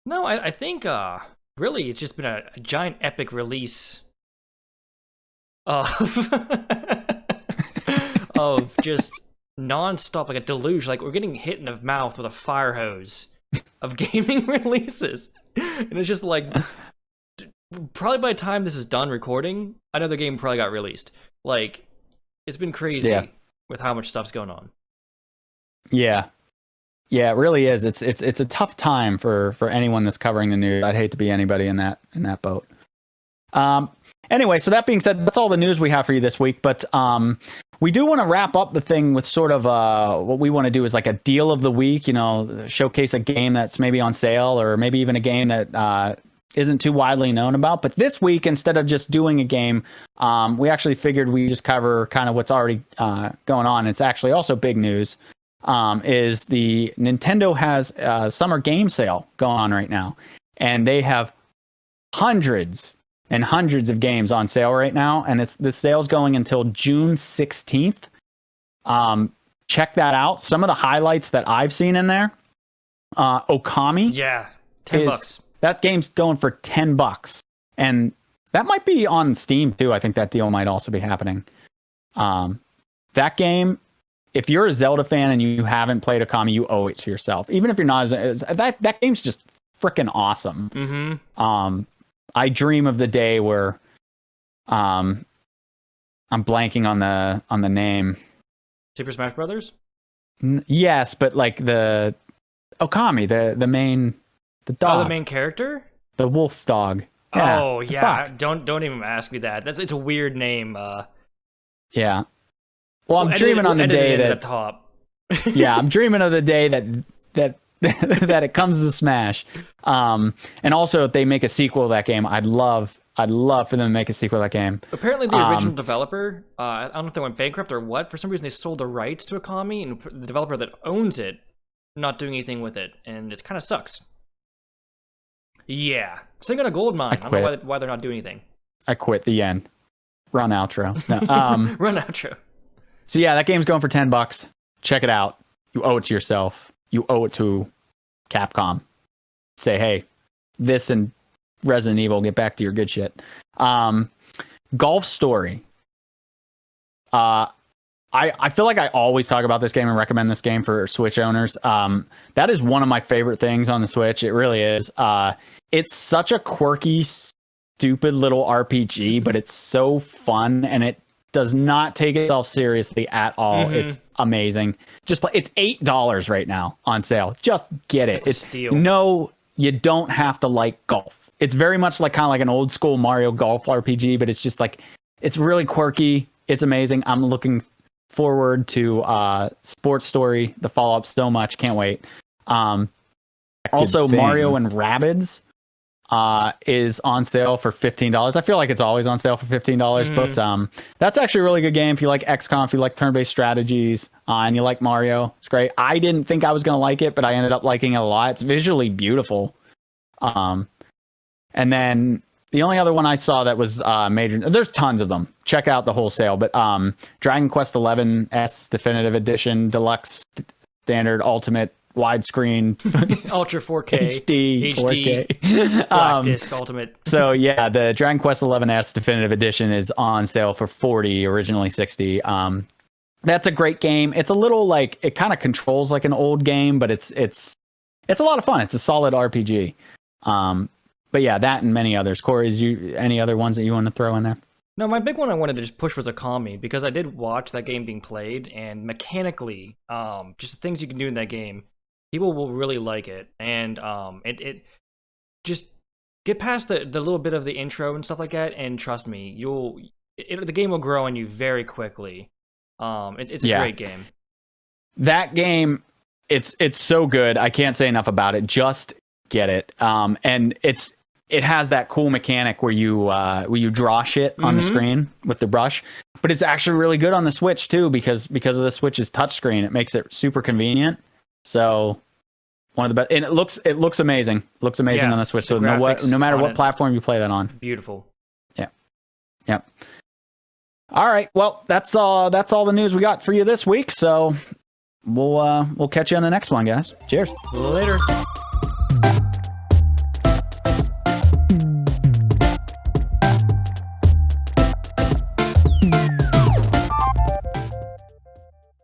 No, I think, really, it's just been a giant epic release of just non-stop, like a deluge. Like, we're getting hit in the mouth with a fire hose of gaming releases. And it's just like, probably by the time this is done recording, another game probably got released. Like, it's been crazy with how much stuff's going on. Yeah. Yeah, it really is. It's a tough time for anyone that's covering the news. I'd hate to be anybody in that boat. Anyway, so that being said, that's all the news we have for you this week. But we do want to wrap up the thing with sort of what we want to do is like a deal of the week. You know, showcase a game that's maybe on sale, or maybe even a game that isn't too widely known about. But this week, instead of just doing a game, we actually figured we just cover kind of what's already going on. It's actually also big news. Is the Nintendo has a summer game sale going on right now, and they have hundreds and hundreds of games on sale right now, and the sale's going until June 16th. Check that out. Some of the highlights that I've seen in there, Okami. Yeah, $10. That game's going for $10, and that might be on Steam too. I think that deal might also be happening. That game, if you're a Zelda fan and you haven't played Okami, you owe it to yourself. Even if you're not, that game's just freaking awesome. Mm-hmm. I dream of the day where, I'm blanking on the name. Super Smash Brothers. Yes, but like the Okami, the main, the dog, oh, the main character, the wolf dog. Yeah, oh yeah, don't even ask me that. It's a weird name. Yeah. Well, I'm dreaming on the day that top. Yeah, I'm dreaming of the day that it comes to Smash. And also, if they make a sequel to that game, I'd love for them to make a sequel to that game. Apparently, the original developer, I don't know if they went bankrupt or what. For some reason, they sold the rights to Okami, and the developer that owns it not doing anything with it, and it kind of sucks. Yeah, singing a gold mine. I don't know why they're not doing anything. I quit. The end. Run outro. No, Run outro. So yeah, that game's going for $10. Check it out. You owe it to yourself. You owe it to Capcom. Say, hey, this and Resident Evil, get back to your good shit. Golf Story. I feel like I always talk about this game and recommend this game for Switch owners. That is one of my favorite things on the Switch. It really is. It's such a quirky, stupid little RPG, but it's so fun, and it does not take itself seriously at all. Mm-hmm. It's amazing. Just play. It's $8 right now on sale. Just get it. It's a steal. No, you don't have to like golf. It's very much like kind of like an old school Mario Golf RPG, but it's just like, it's really quirky. It's amazing. I'm looking forward to Sports Story, the follow-up, so much. Can't wait. Also, Mario and Rabbids is on sale for $15. I feel like it's always on sale for $15, but that's actually a really good game if you like XCOM, if you like turn-based strategies, and you like Mario. It's great. I didn't think I was going to like it, but I ended up liking it a lot. It's visually beautiful. And then the only other one I saw that was major, there's tons of them. Check out the whole sale, but Dragon Quest XI S Definitive Edition, Deluxe, Standard, Ultimate, widescreen, Ultra 4K, HD, 4K, Black Disc Ultimate. So yeah, the Dragon Quest XI S Definitive Edition is on sale for $40, originally $60. That's a great game. It's a little like, it kind of controls like an old game, but it's a lot of fun. It's a solid RPG. But yeah, that and many others. Corey, any other ones that you want to throw in there? No, my big one I wanted to just push was Okami, because I did watch that game being played, and mechanically, just the things you can do in that game, people will really like it. And it just get past the little bit of the intro and stuff like that, and trust me, the game will grow on you very quickly. It's a great game. That game, it's so good. I can't say enough about it. Just get it. And it has that cool mechanic where you draw shit on the screen with the brush, but it's actually really good on the Switch too, because of the Switch's touchscreen. It makes it super convenient. So one of the best, and it looks amazing. Looks amazing on the Switch. So no matter what platform you play that on. Beautiful. Yeah. All right. Well, that's all the news we got for you this week. So we'll catch you on the next one, guys. Cheers. Later.